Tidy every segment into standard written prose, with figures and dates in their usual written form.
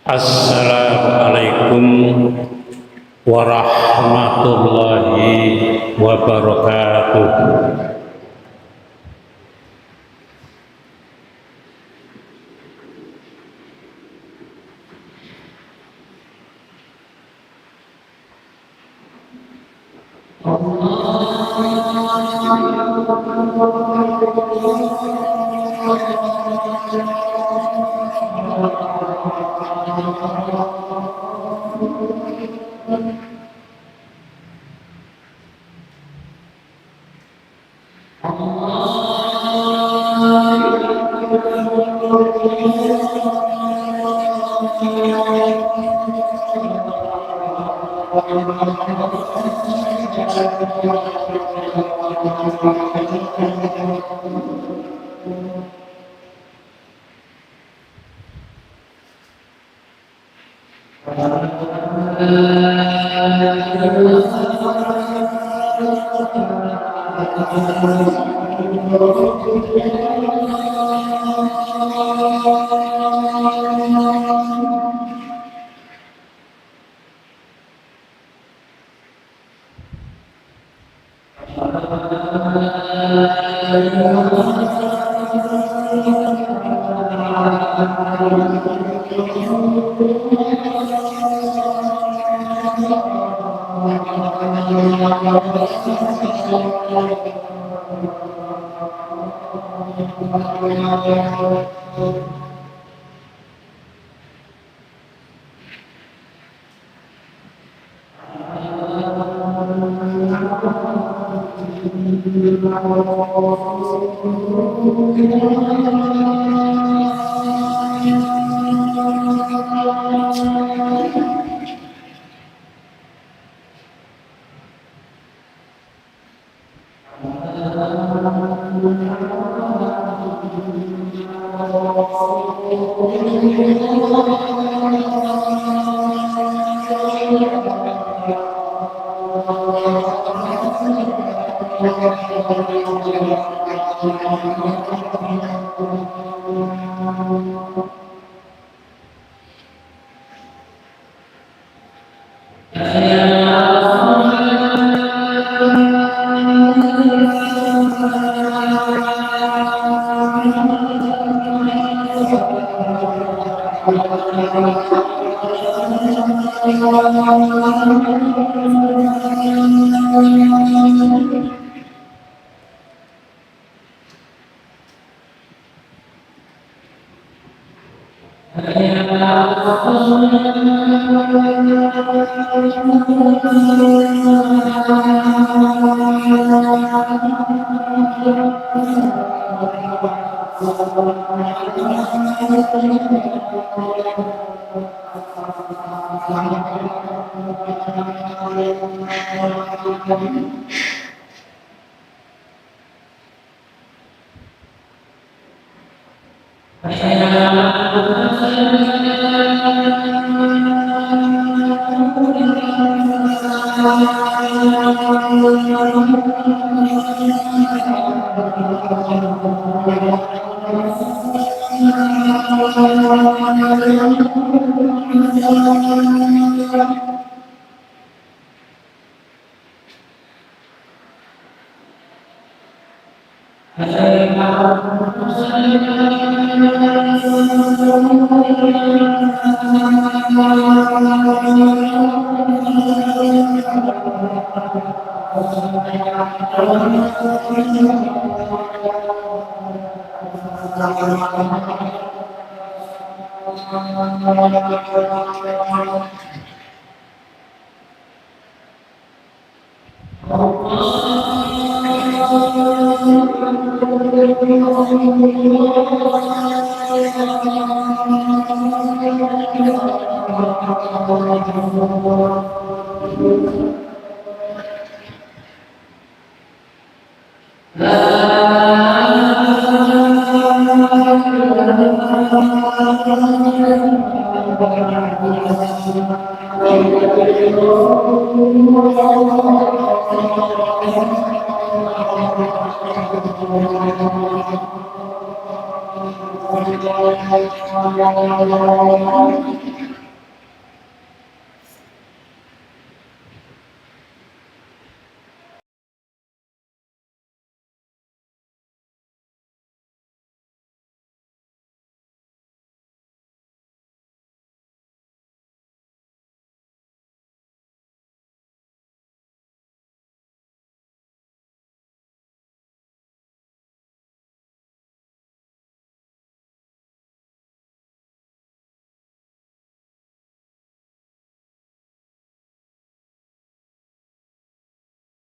Assalamualaikum warahmatullahi wabarakatuh.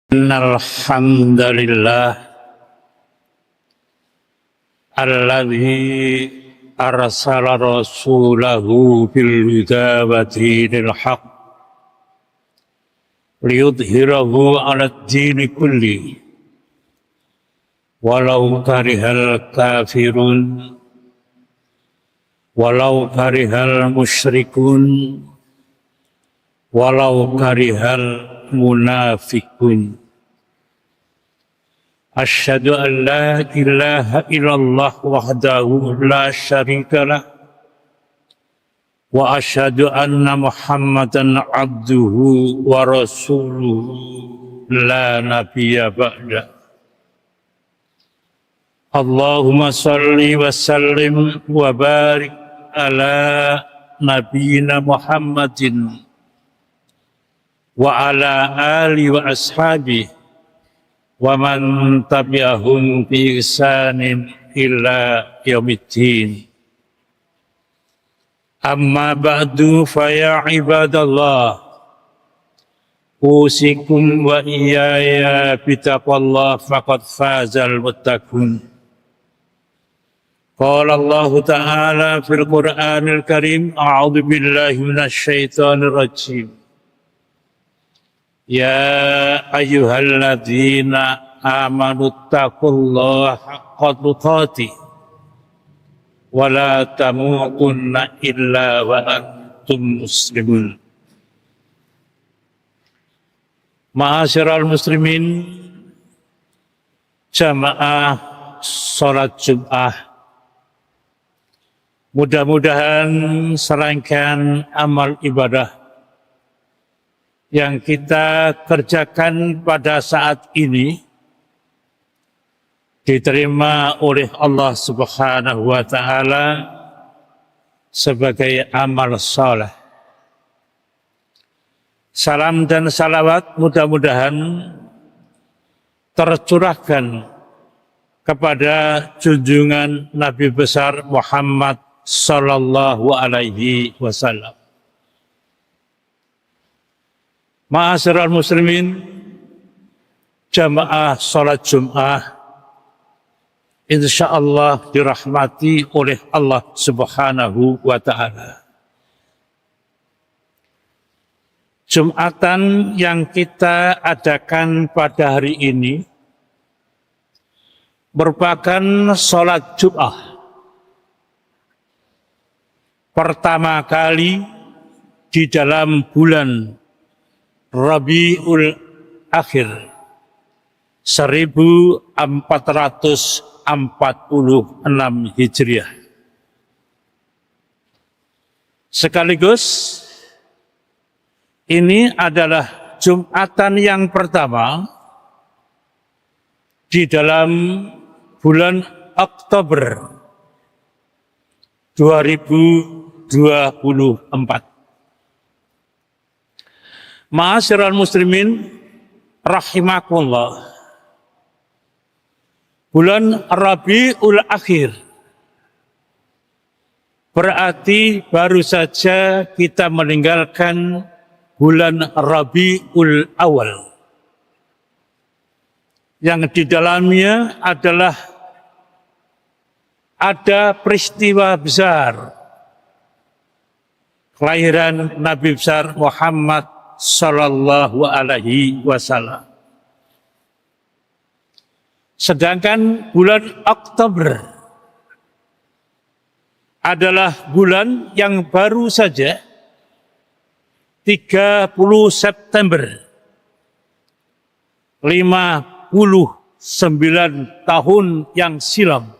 Innal hamdalillah alladzi arsala rasulahu bil huda wa dinil haq liyudhhirahu 'alad dini kulli walau karihal kafirun walau karihal musyrikun walau karihal munafikun. Asyhadu an la ilaha illallah wahdahu la syarika lah wa asyhadu anna Muhammadan abduhu wa rasuluhu la nabiyya ba'da. Allahumma salli wa sallim wa barik ala nabiyyina Muhammadin wa ala ali wa ashabi wa man tabi'ahum bi ihsanin ila yaumiddin. Amma ba'du fa ya ibadallah usikum wa iyaya bitaqwallah faqad fazal muttaqun. Qala Allah Ta'ala fil Qur'anil Karim a'udzu billahi minasy syaithanir rajim. Ya ayyuhalladzina amanu taqullaha haqqa tuqatih wa la tamutunna illa wa antum muslimun. Ma'asyiral muslimin, jamaah salat Jumat. Mudah-mudahan serangkaian amal ibadah yang kita kerjakan pada saat ini diterima oleh Allah Subhanahu wa Ta'ala sebagai amal saleh. Salam dan salawat mudah-mudahan tercurahkan kepada junjungan Nabi besar Muhammad sallallahu alaihi wasallam. Ma'asyiral muslimin, jamaah salat Jumat insyaallah dirahmati oleh Allah Subhanahu wa Ta'ala. Jumatan yang kita adakan pada hari ini merupakan salat Jumat pertama kali di dalam bulan Rabiul Akhir 1446 Hijriah. Sekaligus ini adalah Jumatan yang pertama di dalam bulan Oktober 2024. Ma'asyiral muslimin rahimakumullah. Bulan Rabiul Akhir berarti baru saja kita meninggalkan bulan Rabiul Awal yang di dalamnya adalah ada peristiwa besar kelahiran Nabi besar Muhammad sallallahu alaihi wasallam. Sedangkan bulan Oktober adalah bulan yang baru saja 30 September 59 tahun yang silam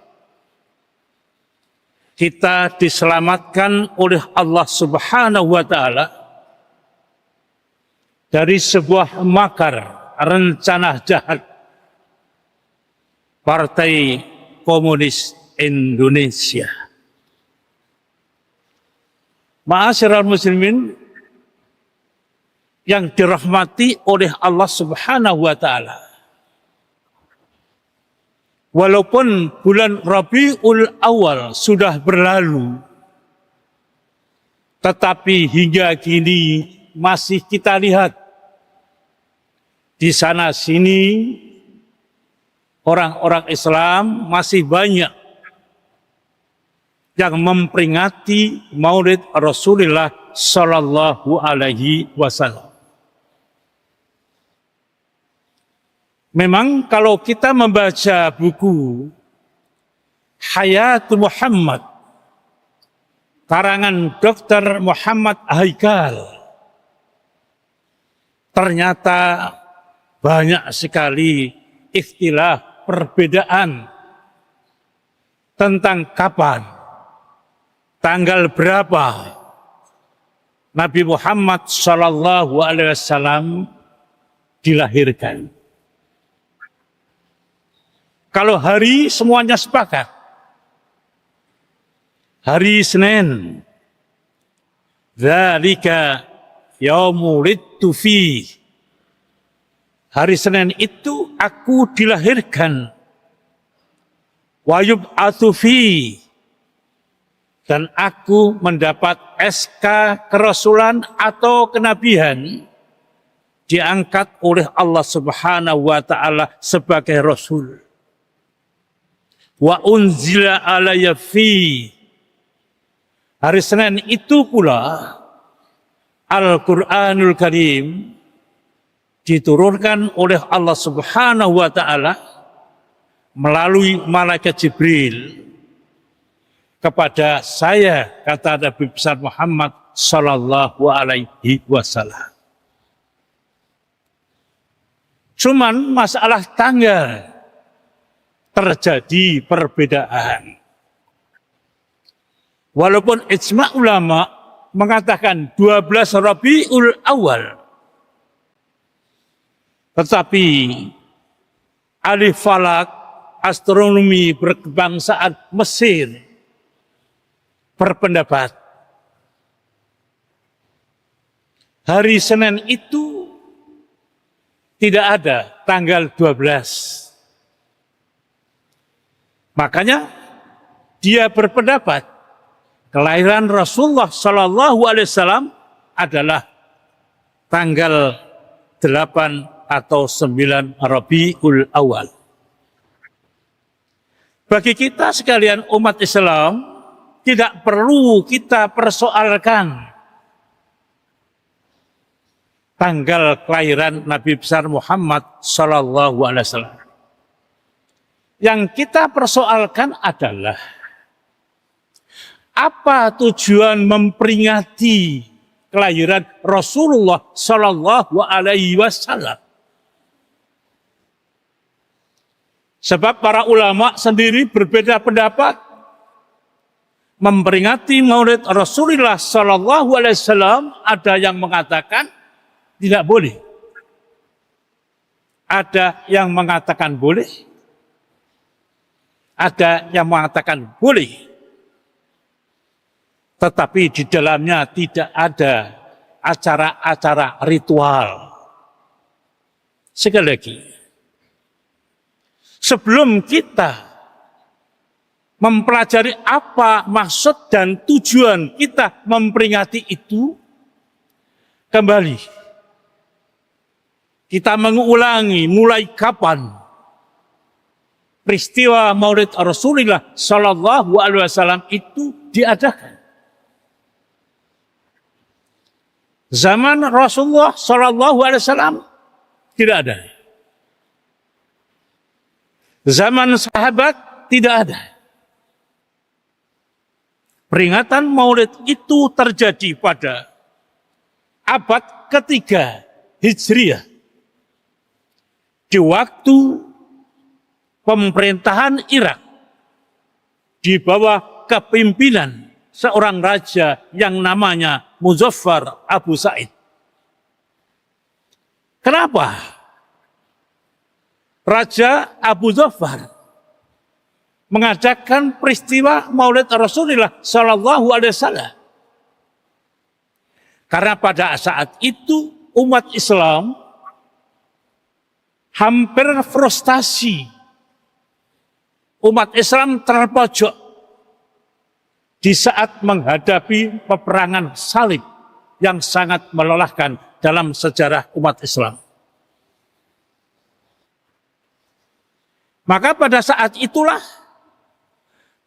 kita diselamatkan oleh Allah Subhanahu wa Ta'ala dari sebuah makar rencana jahat Partai Komunis Indonesia. Ma'asyiral muslimin yang dirahmati oleh Allah Subhanahu wa Ta'ala. Walaupun bulan Rabiul Awal sudah berlalu, tetapi hingga kini masih kita lihat di sana sini orang-orang Islam masih banyak yang memperingati Maulid Rasulullah Sallallahu Alaihi Wasallam. Memang kalau kita membaca buku Hayatul Muhammad karangan Dr. Muhammad Haikal, ternyata banyak sekali ikhtilaf, perbedaan tentang kapan, tanggal berapa Nabi Muhammad Sallallahu Alaihi Wasallam dilahirkan. Kalau hari semuanya sepakat, hari Senin, dzalika yaumul wulidtu fi. Hari Senin itu aku dilahirkan. Wa yub'atsu fi. Dan aku mendapat SK kerasulan atau kenabian diangkat oleh Allah Subhanahu wa taala sebagai rasul. Wa unzila alayya fi. Hari Senin itu pula Al-Qur'anul Karim diturunkan oleh Allah Subhanahu wa taala melalui malaikat Jibril kepada saya, kata Nabi besar Muhammad Sallallahu Alaihi Wasallam. Cuman masalah tanggal terjadi perbedaan. Walaupun ijma' ulama mengatakan 12 Rabiul Awal, tetapi ahli falak, astronomi berkebangsaan Mesir berpendapat hari Senin itu tidak ada tanggal 12. Makanya dia berpendapat kelahiran Rasulullah Sallallahu Alaihi Wasallam adalah tanggal 8 atau 9 Rabiul Awal. Bagi kita sekalian umat Islam, tidak perlu kita persoalkan tanggal kelahiran Nabi besar Muhammad Sallallahu Alaihi Wasallam. Yang kita persoalkan adalah apa tujuan memperingati kelahiran Rasulullah Sallallahu Alaihi Wasallam. Sebab para ulama sendiri berbeda pendapat. Memperingati Maulid Rasulullah Sallallahu Alaihi Wasallam, ada yang mengatakan tidak boleh, ada yang mengatakan boleh, ada yang mengatakan boleh, tetapi di dalamnya tidak ada acara-acara ritual. Sekali lagi, sebelum kita mempelajari apa maksud dan tujuan kita memperingati itu, kembali kita mengulangi mulai kapan peristiwa Maulid Rasulullah Sallallahu Alaihi Wasallam itu diadakan. Zaman Rasulullah Sallallahu Alaihi Wasallam tidak ada. Zaman sahabat tidak ada. Peringatan Maulid itu terjadi pada abad ketiga Hijriah. Di waktu pemerintahan Irak di bawah kepimpinan seorang raja yang namanya Muzaffar Abu Sa'id. Kenapa Raja Abu Zaffar mengadakan peristiwa Maulid Rasulullah Sallallahu Alaihi Wasallam? Karena pada saat itu umat Islam hampir frustasi. Umat Islam terpojok di saat menghadapi peperangan salib yang sangat melelahkan dalam sejarah umat Islam. Maka pada saat itulah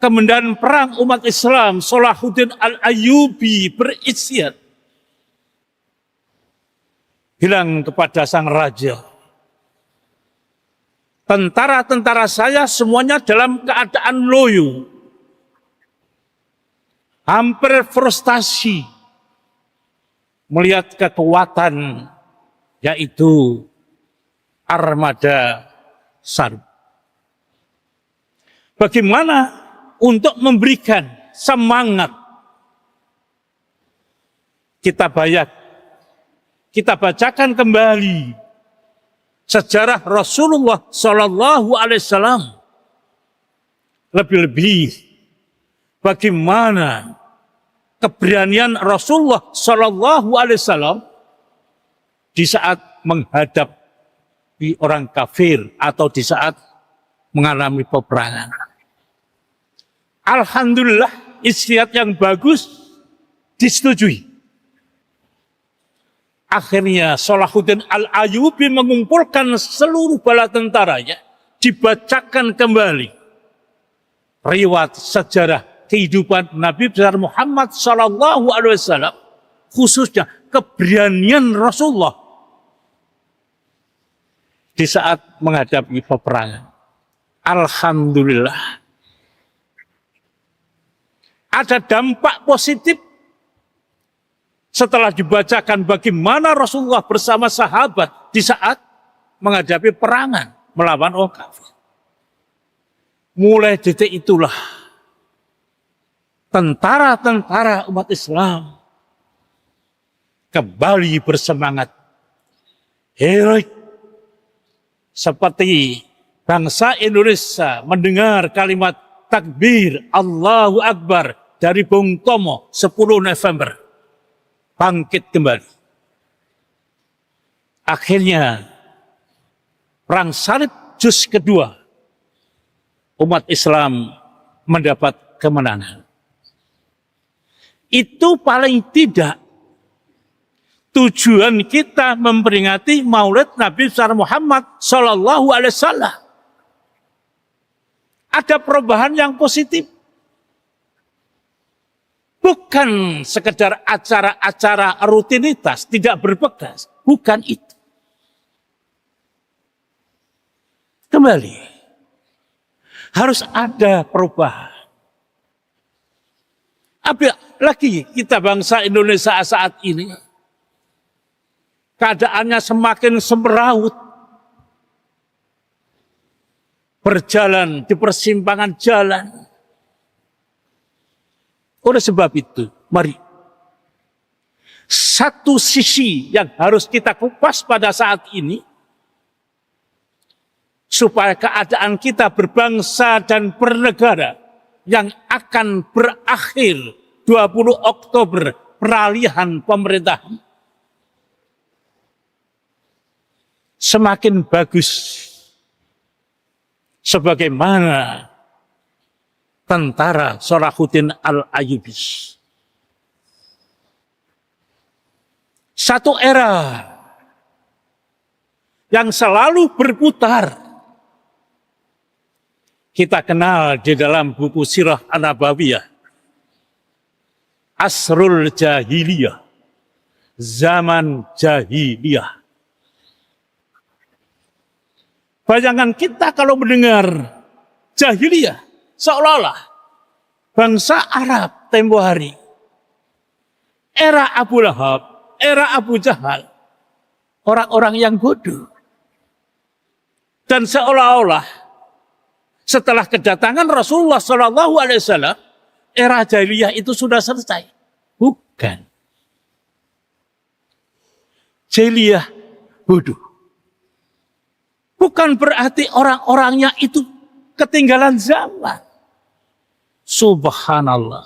kemendan perang umat Islam Salahuddin Al-Ayyubi beristihad bilang kepada sang raja, tentara-tentara saya semuanya dalam keadaan loyo, hampir frustasi melihat kekuatan yaitu armada Sarb. Bagaimana untuk memberikan semangat? Kita bacakan kembali sejarah Rasulullah Sallallahu Alaihi Wasallam. Lebih-lebih bagaimana keberanian Rasulullah Sallallahu Alaihi Wasallam di saat menghadapi orang kafir atau di saat mengalami peperangan. Alhamdulillah, istihad yang bagus disetujui. Akhirnya Salahuddin Al-Ayyubi mengumpulkan seluruh bala tentaranya, dibacakan kembali riwayat sejarah kehidupan Nabi besar Muhammad Sallallahu Alaihi Wasallam, khususnya keberanian Rasulullah di saat menghadapi peperangan. Alhamdulillah, ada dampak positif setelah dibacakan bagaimana Rasulullah bersama sahabat di saat menghadapi perangan melawan orang kafir. Mulai detik itulah tentara-tentara umat Islam kembali bersemangat heroik, seperti bangsa Indonesia mendengar kalimat takbir Allahu Akbar dari Bung Tomo 10 November, bangkit kembali. Akhirnya perang salib juz kedua, umat Islam mendapat kemenangan. Itu paling tidak tujuan kita memperingati Maulid Nabi besar Muhammad Sallallahu Alaihi Wasallam. Ada perubahan yang positif. Bukan sekedar acara-acara rutinitas, tidak berbekas. Bukan itu. Kembali. Harus ada perubahan. Apalagi kita bangsa Indonesia saat ini, keadaannya semakin semeraut. Berjalan di persimpangan jalan. Oleh sebab itu, mari. Satu sisi yang harus kita kupas pada saat ini, supaya keadaan kita berbangsa dan bernegara yang akan berakhir 20 Oktober peralihan pemerintahan semakin bagus. Sebagaimana tentara Salahuddin Al-Ayyubi. Satu era yang selalu berputar. Kita kenal di dalam buku Sirah An-Nabawiyah. Asrul Jahiliyah. Zaman Jahiliyah. Bayangan kita kalau mendengar jahiliyah, seolah-olah bangsa Arab tempo hari, era Abu Lahab, era Abu Jahal, orang-orang yang bodoh. Dan seolah-olah setelah kedatangan Rasulullah SAW, era jahiliyah itu sudah selesai. Bukan. Jahiliyah bodoh. Bukan berarti orang-orangnya itu ketinggalan zaman. Subhanallah.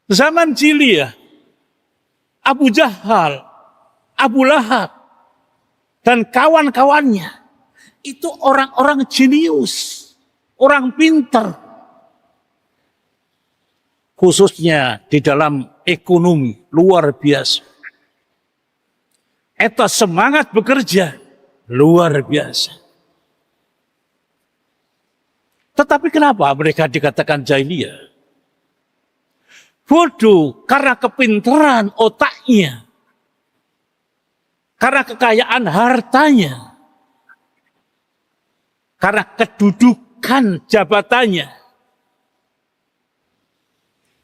Zaman jahiliyah, Abu Jahal, Abu Lahab, dan kawan-kawannya, itu orang-orang jenius, orang pintar. Khususnya di dalam ekonomi, luar biasa. Etos semangat bekerja, luar biasa. Tetapi kenapa mereka dikatakan jahiliyah? Bodoh karena kepintaran otaknya, karena kekayaan hartanya, karena kedudukan jabatannya,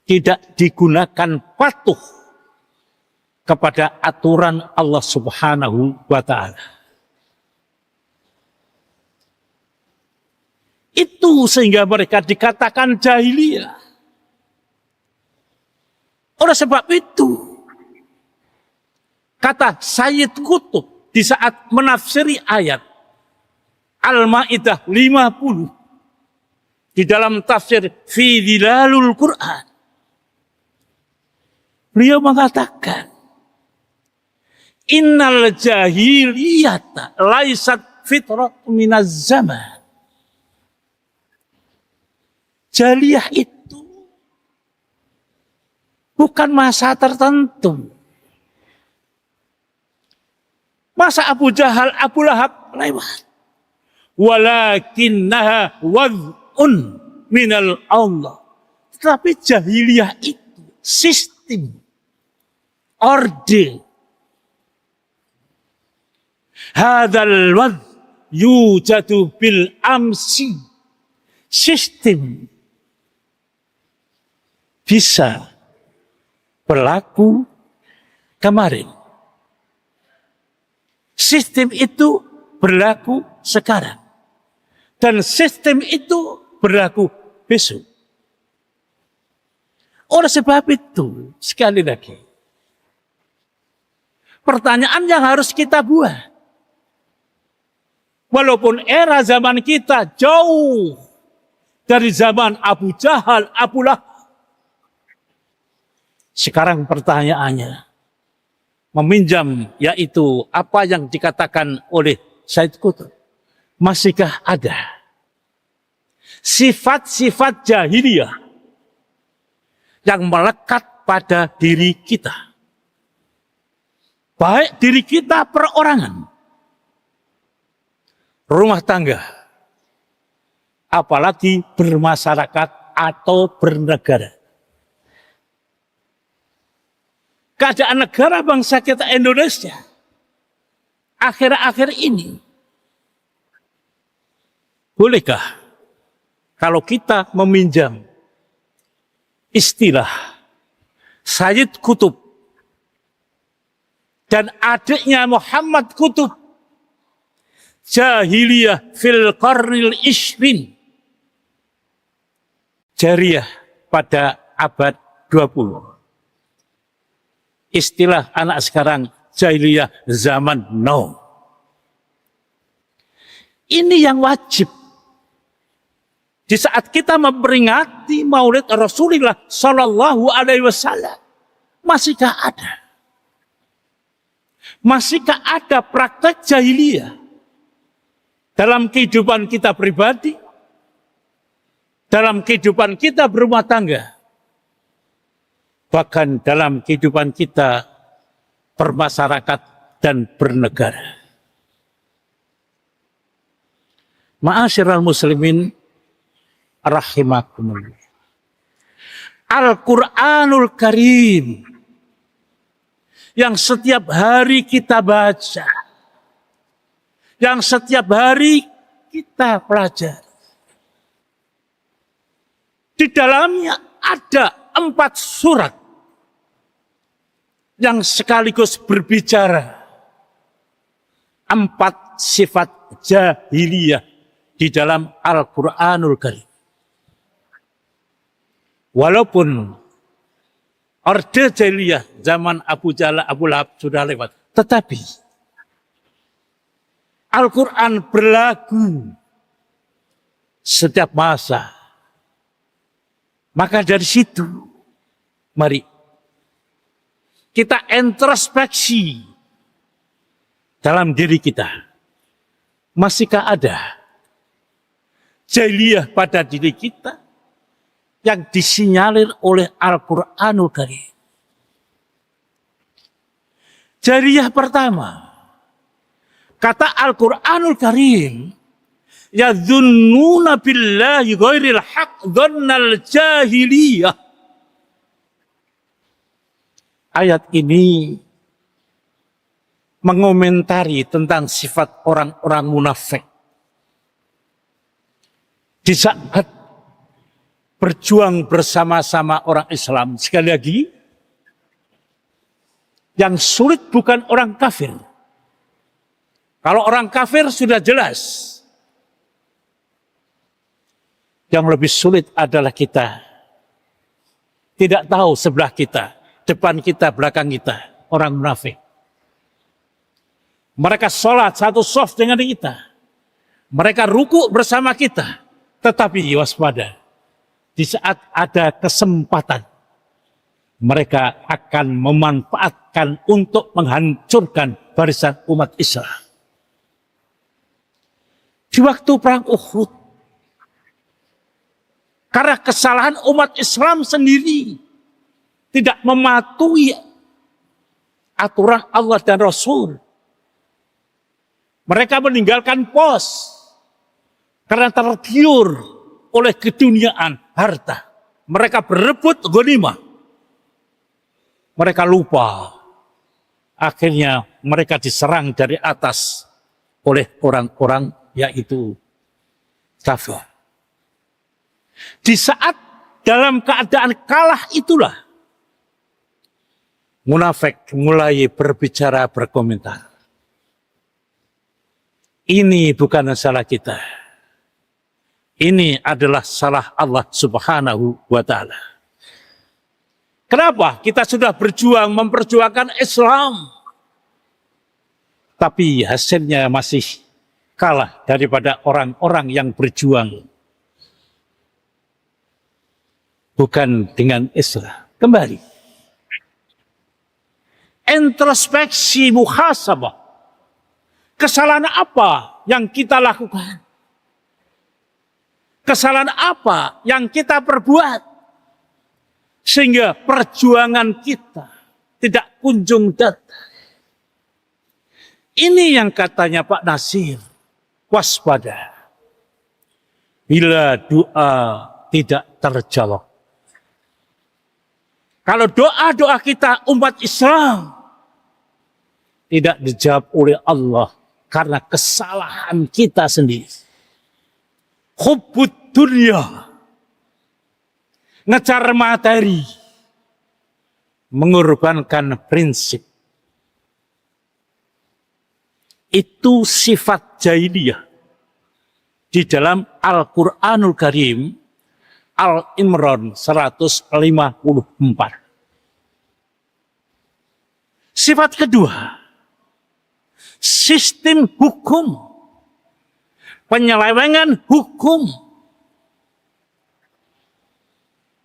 tidak digunakan patuh kepada aturan Allah Subhanahu wa Ta'ala. Itu sehingga mereka dikatakan jahiliyah. Oleh sebab itu, kata Sayyid Qutb di saat menafsiri ayat Al-Ma'idah 50 di dalam tafsir Fi Dhilalul Quran, beliau mengatakan, Innal jahiliyata laisat fitrat minaz zaman. Jahiliyah itu bukan masa tertentu. Masa Abu Jahal, Abu Lahab lewat. Walakinnaha wad'un minal Allah. Tetapi jahiliyah itu sistem, orde. Hadzal wad' yujadu bil amsi. Sistem bisa berlaku kemarin. Sistem itu berlaku sekarang. Dan sistem itu berlaku besok. Oleh sebab itu, sekali lagi, pertanyaan yang harus kita buat. Walaupun era zaman kita jauh dari zaman Abu Jahal, Abu Lahab. Sekarang pertanyaannya, meminjam yaitu apa yang dikatakan oleh Sayyid Qutb, masihkah ada sifat-sifat jahiliyah yang melekat pada diri kita? Baik diri kita perorangan, rumah tangga, apalagi bermasyarakat atau bernegara. Keadaan negara bangsa kita Indonesia akhir-akhir ini, bolehkah kalau kita meminjam istilah Sayyid Qutb dan adiknya Muhammad Qutb, jahiliyah fil qarnil ishrin, jahiliyah pada abad 20. Istilah anak sekarang jahiliyah zaman now. Ini yang wajib. Di saat kita memperingati Maulid Rasulullah Sallallahu Alaihi Wasallam, masihkah ada? Masihkah ada praktek jahiliyah dalam kehidupan kita pribadi, dalam kehidupan kita berumah tangga, bahkan dalam kehidupan kita bermasyarakat dan bernegara? Ma'asyiral muslimin rahimakumullah. Al-Quranul Karim yang setiap hari kita baca, yang setiap hari kita pelajari, di dalamnya ada 4 surat yang sekaligus berbicara 4 sifat jahiliyah di dalam Al-Quranul Karim. Walaupun orde jahiliyah zaman Abu Jahal, Abu Lahab sudah lewat, tetapi Al-Quran berlaku setiap masa. Maka dari situ, mari kita introspeksi dalam diri kita. Masihkah ada jahiliyah pada diri kita yang disinyalir oleh Al-Quranul Karim? Jahiliyah pertama, kata Al-Quranul Karim, Yadhunnuna billahi ghairil haq dhannal jahiliyah. Ayat ini mengomentari tentang sifat orang-orang munafik. Di saat berjuang bersama-sama orang Islam, sekali lagi, yang sulit bukan orang kafir. Kalau orang kafir sudah jelas. Yang lebih sulit adalah kita. Tidak tahu sebelah kita, depan kita, belakang kita, orang munafik. Mereka sholat satu shaf dengan kita. Mereka ruku bersama kita. Tetapi waspada. Di saat ada kesempatan, mereka akan memanfaatkan untuk menghancurkan barisan umat Islam. Di waktu perang Uhud, karena kesalahan umat Islam sendiri tidak mematuhi aturan Allah dan Rasul, mereka meninggalkan pos karena tergiur oleh keduniaan harta. Mereka berebut ghanimah. Mereka lupa. Akhirnya mereka diserang dari atas oleh orang-orang yaitu kafir. Di saat dalam keadaan kalah itulah munafik mulai berbicara, berkomentar. Ini bukan salah kita. Ini adalah salah Allah Subhanahu wa ta'ala. Kenapa? Kita sudah berjuang memperjuangkan Islam. Tapi hasilnya masih kalah daripada orang-orang yang berjuang bukan dengan Islam. Kembali. Introspeksi, muhasabah. Kesalahan apa yang kita lakukan? Kesalahan apa yang kita perbuat? Sehingga perjuangan kita tidak kunjung datang. Ini yang katanya Pak Nasir. Waspada. Bila doa tidak terjawab. Kalau doa-doa kita umat Islam tidak dijawab oleh Allah karena kesalahan kita sendiri. Hubbud dunya, ngejar materi, mengorbankan prinsip. Itu sifat jahiliyah. Di dalam Al-Quranul Karim, Al-Imran 154. Sifat kedua, sistem hukum. Penyelewengan hukum.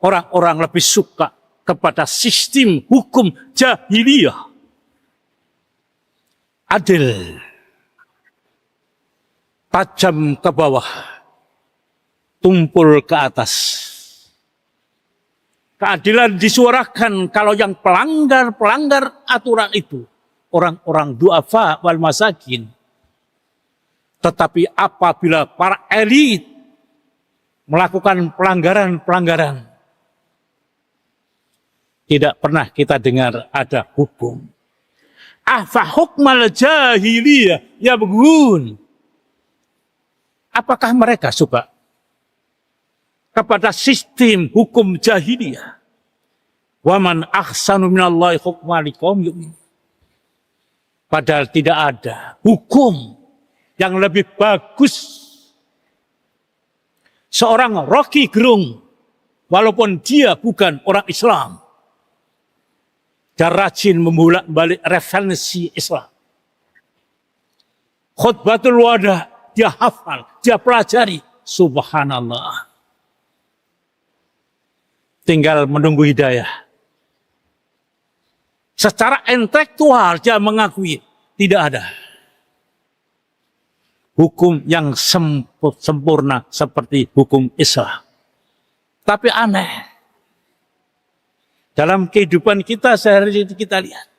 Orang-orang lebih suka kepada sistem hukum jahiliyah. Adil. Tajam ke bawah. Tumpul ke atas. Keadilan disuarakan kalau yang pelanggar aturan itu. Orang-orang du'afa wal masakin. Tetapi apabila para elit melakukan pelanggaran-pelanggaran, tidak pernah kita dengar ada hukum. Afa hukmal jahiliyah yabghun. Apakah mereka suka kepada sistem hukum jahiliyah? Wa man ahsanu minallahi hukman liqaumin yu'minun. Padahal tidak ada hukum yang lebih bagus. Seorang Rocky Gerung, walaupun dia bukan orang Islam, dia rajin membolak-balik referensi Islam. Khutbatul wada, dia hafal, dia pelajari. Subhanallah. Tinggal menunggu hidayah. Secara intelektual dia mengakui tidak ada hukum yang sempurna seperti hukum Islam. Tapi aneh. Dalam kehidupan kita sehari ini kita lihat.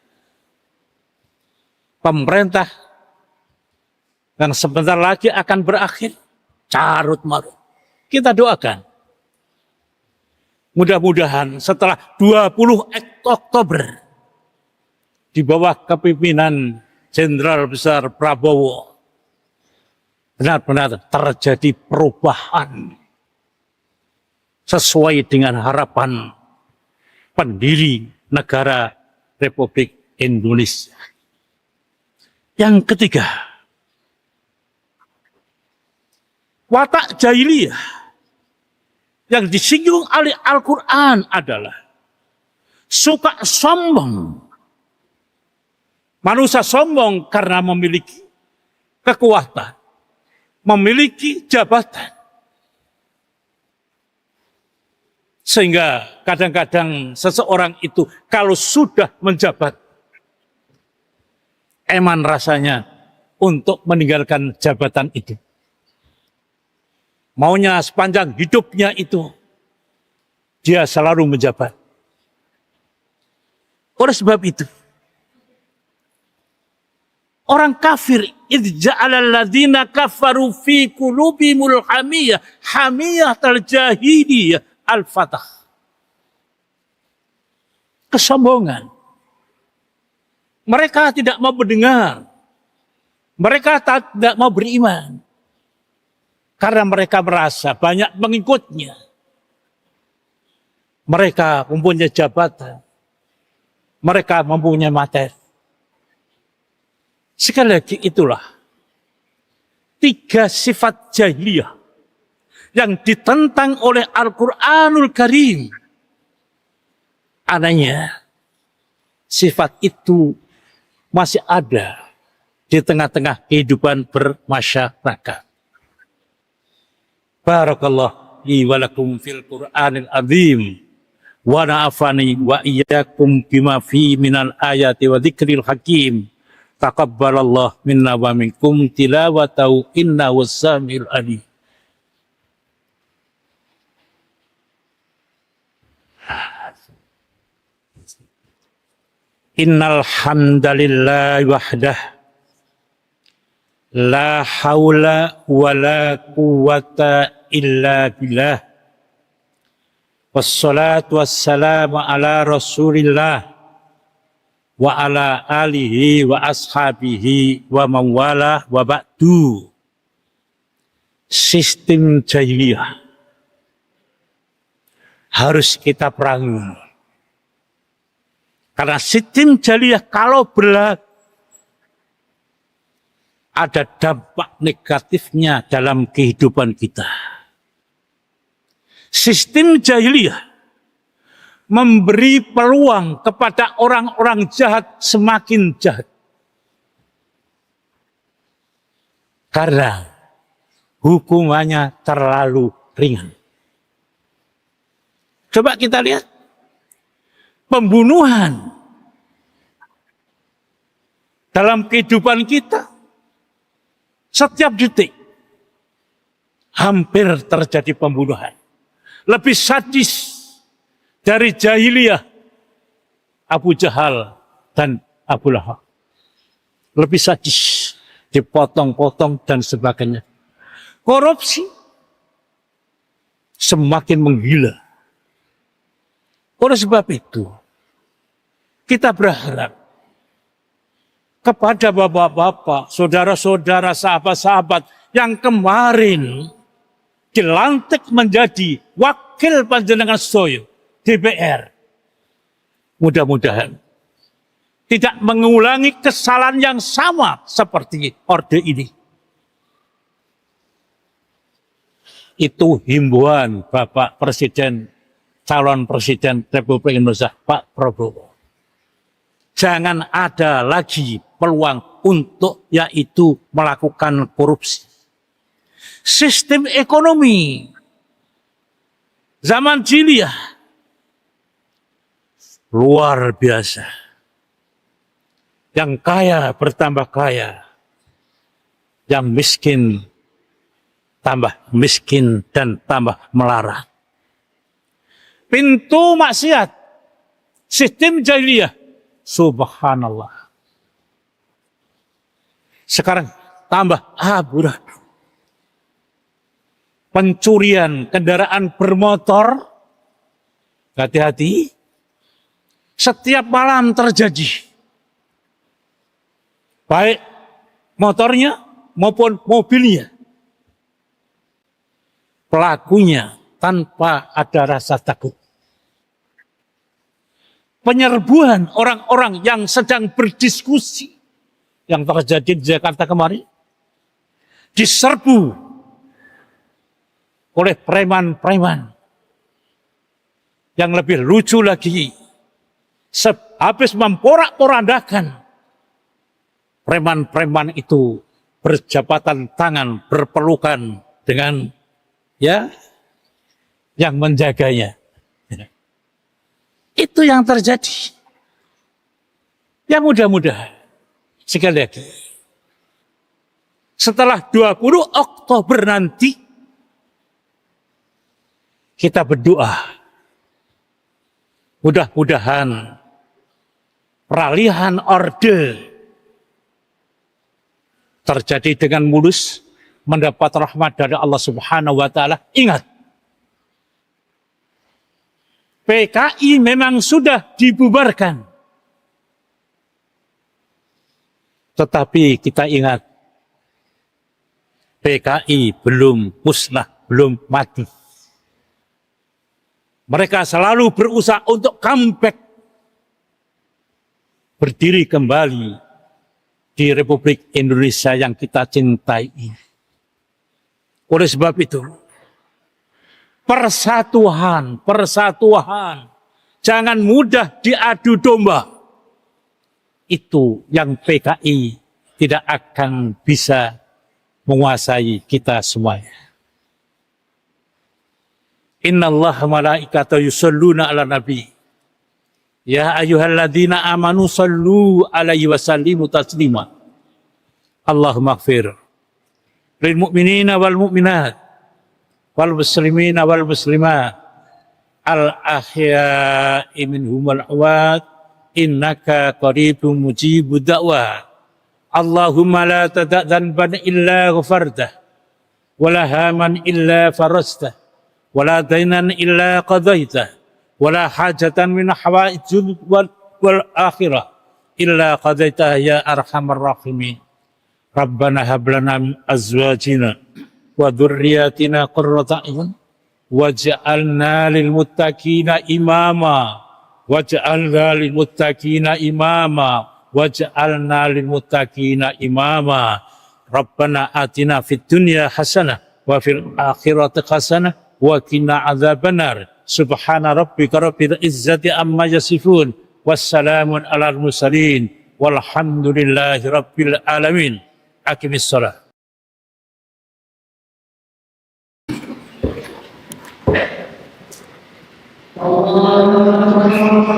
Pemerintah yang sebentar lagi akan berakhir. carut marut. Kita doakan. Mudah-mudahan setelah 20 Oktober di bawah kepemimpinan Jenderal Besar Prabowo benar-benar terjadi perubahan sesuai dengan harapan pendiri negara Republik Indonesia. Yang ketiga, watak jahiliyah yang disinggung oleh Al-Quran adalah suka sombong. Manusia sombong karena memiliki kekuatan, memiliki jabatan. Sehingga kadang-kadang seseorang itu kalau sudah menjabat, eman rasanya untuk meninggalkan jabatan itu. Maunya sepanjang hidupnya itu, dia selalu menjabat. Oleh sebab itu, orang kafir, idh ja'alal ladzina kafaru fi qulubihimul hamiyah, hamiyatal jahiliyah, Al-Fatah. Kesombongan. Mereka tidak mau mendengar. Mereka tidak mau beriman. Karena mereka merasa banyak pengikutnya. Mereka mempunyai jabatan. Mereka mempunyai materi. Sekali lagi itulah 3 sifat jahiliyah yang ditentang oleh Al-Quranul Karim. Anehnya, sifat itu masih ada di tengah-tengah kehidupan bermasyarakat. Barakallah li wa lakum fil Qur'anil azim wa na'afani wa iyyakum bima fi minal ayati wa dzikril hakim. Taqabbalallah minna wa minkum tilawatahu innahu was-sami'ul alim. Innal hamdalillah wahdah la haula wala quwwata illa billah wassalatu wassalamu ala rasulillah wa ala alihi wa ashabihi wa mawala wa ba'du. Sistem jahiliyah harus kita perangi. Karena sistem jahiliyah kalau berlaku, ada dampak negatifnya dalam kehidupan kita. Sistem jahiliyah memberi peluang kepada orang-orang jahat semakin jahat. Karena hukumannya terlalu ringan. Coba kita lihat. Pembunuhan dalam kehidupan kita setiap detik hampir terjadi pembunuhan. Lebih sadis dari jahiliyah Abu Jahal dan Abu Lahab. Lebih sadis, dipotong-potong dan sebagainya. Korupsi semakin menggila. Oleh sebab itu, kita berharap kepada bapak-bapak, saudara-saudara, sahabat-sahabat yang kemarin dilantik menjadi wakil panjenengan sedaya DPR. Mudah-mudahan tidak mengulangi kesalahan yang sama seperti orde ini. Itu himbauan Bapak Presiden, calon Presiden Republik Indonesia, Pak Prabowo. Jangan ada lagi peluang untuk yaitu melakukan korupsi. Sistem ekonomi zaman jahiliyah luar biasa. Yang kaya bertambah kaya, yang miskin tambah miskin dan tambah melarat. Pintu maksiat, sistem jahiliyah, subhanallah. Sekarang tambah aburadul. pencurian kendaraan bermotor, hati-hati, setiap malam terjadi. Baik motornya maupun mobilnya. Pelakunya tanpa ada rasa takut. Penyerbuan orang-orang yang sedang berdiskusi yang terjadi di Jakarta kemarin diserbu oleh preman-preman. Yang lebih lucu lagi, habis memporak-porandakan, preman-preman itu berjabatan tangan, berpelukan dengan yang menjaganya. Itu yang terjadi. Ya mudah-mudahan, sekali lagi, setelah 20 Oktober nanti, kita berdoa, mudah-mudahan peralihan orde terjadi dengan mulus, mendapat rahmat dari Allah Subhanahu wa Ta'ala. Ingat, PKI memang sudah dibubarkan, tetapi kita ingat, PKI belum musnah, belum mati. Mereka selalu berusaha untuk comeback, berdiri kembali di Republik Indonesia yang kita cintai ini. Oleh sebab itu, persatuan, jangan mudah diadu domba. Itu yang PKI tidak akan bisa menguasai kita semuanya. Innallaha malaikatahu yusholluna ala nabi. Ya ayyuhalladzina amanu sallu alaihi wasallimu taslima. Allahumma ighfir lil mu'minina wal mu'minat wal muslimina wal muslimat al ahya'i minhum wal amwat innaka qaribun mujibud da'wat. Allahumma la tada' dhanban illa ghafartah wa la haman illa farajtah wa la dainan illa qadaitah wa la hajatan min hawaijil wal akhirah illa qadaitah ya arhamar rahimin. Rabbana hab lana min azwajina wa dzurriyyatina qurrata a'yun waj'alna lil muttaqina imama waj'alna lil muttaqina imama waj'alna lil muttaqina imama. Rabbana atina fid dunya hasanah wa fil akhirati hasanah wa qina adzabannar. Subhana rabbika rabbil izzati amma yasifun wassalamun alal mursalin walhamdulillahi rabbil alamin. Aqimis shalah. Allahu Akbar.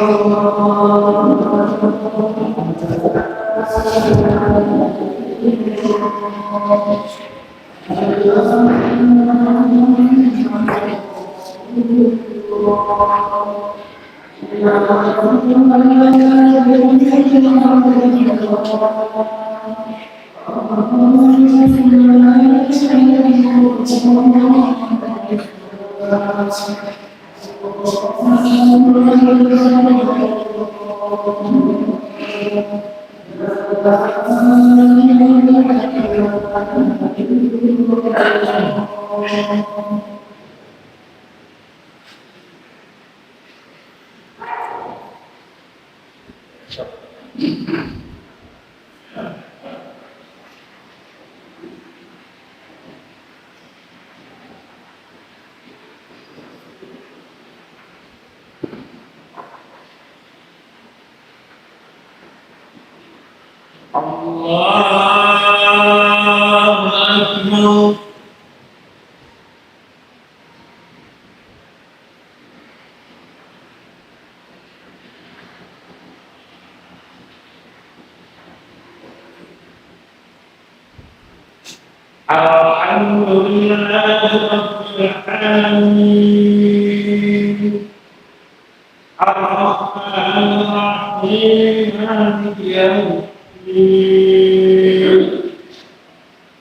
Alhamdulillahirabbil alamin. Ar-Rahmanir Rahim. Maliki yaumiddin.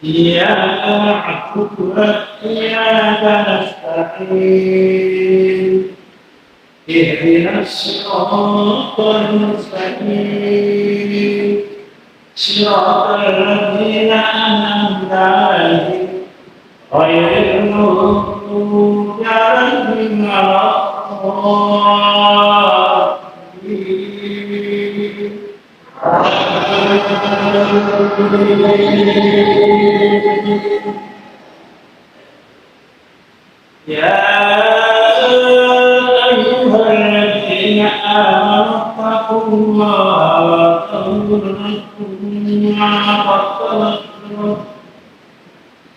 Iyyaka na'budu wa وإياك نستعين اهدنا الصراط المستقيم صراط الذين أنعمت عليهم غير المغضوب عليهم ولا الضالين يا أيها الذين آمنوا اتقوا الله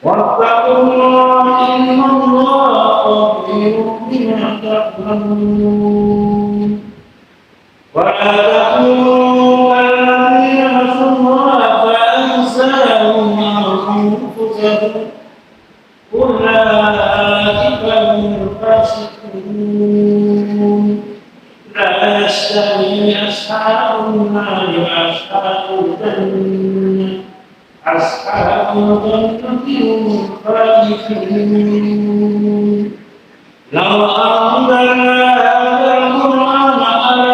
واتقوا الله إن الله خبير بما تعملون ولا تكونوا كالذين نسوا الله فأنساهم أنفسهم أولئك هم الفاسقون لا يستوي أصحاب النار وأصحاب الجنة أصحاب الجنة هم الفائزون لو أنزلنا هذا القرآن على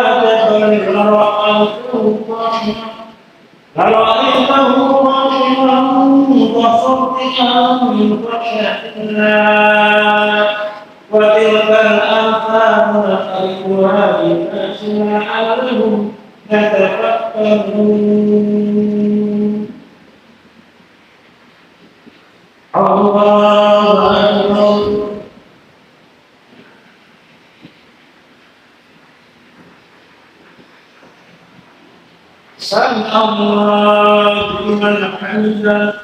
جبل لرأيته خاشعا متصدعا من خشية الله وتلك الأمثال نضربها للناس لعلهم يتفكرون الله أكبر سمع الله لمن حمده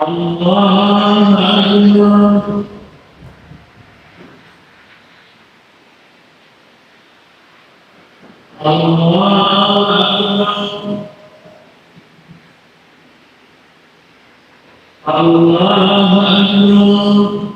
الله أكبر الله أكبر الله أكبر الله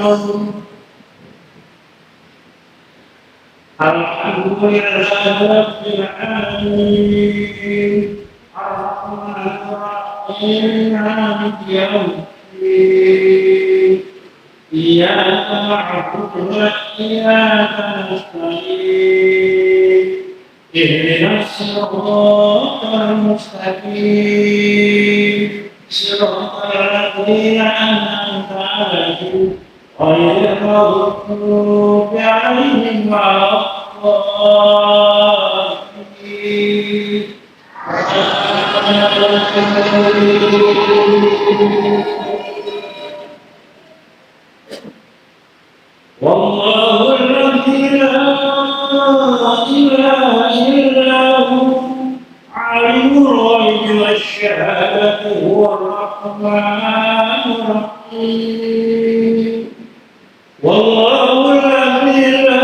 أكبر الحمد لله رب العالمين الرحمن الرحيم مالك يوم الدين إياك نعبد وإياك نستعين اهدنا الصراط المستقيم صراط الذين أنعمت عليهم غير المغضوب عليهم ولا الضالين والله الذي لا إله إلا هو عالم الغيب والشهادة هو الرحمن الرحيم والله الذي لا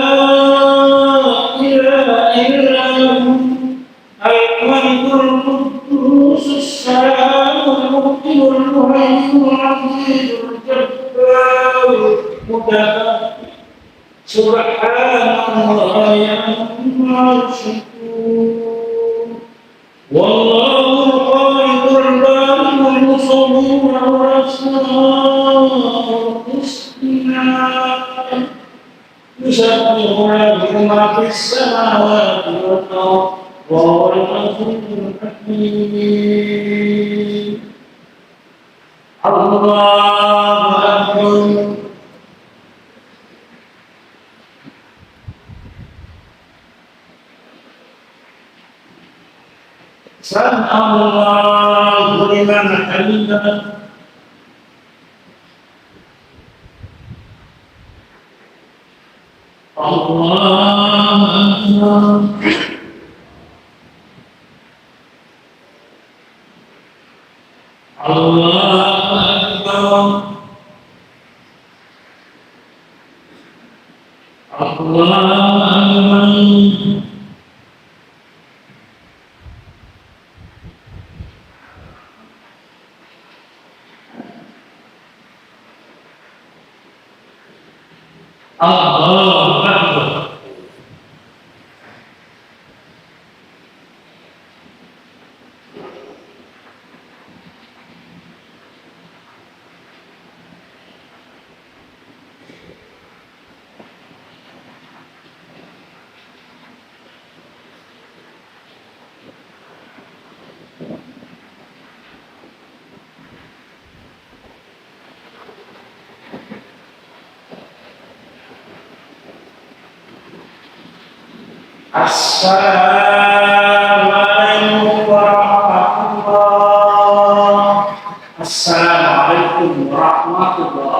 إله إلا هو الملك القدوس السلام المؤمن المهيمن العزيز الجبار المتكبر سبحان الله عما يشركون والله الخالق البارئ المصور والأسماء الحسنى يسبح له ما في السماوات والأرض وهو العزيز الحكيم الله أكبر سمع الله لمن حمده الله أكبر الله أكبر الله أكبر Allahu Akbar. Assalamualaikum warahmatullahi wabarakatuh. Assalamualaikum warahmatullahi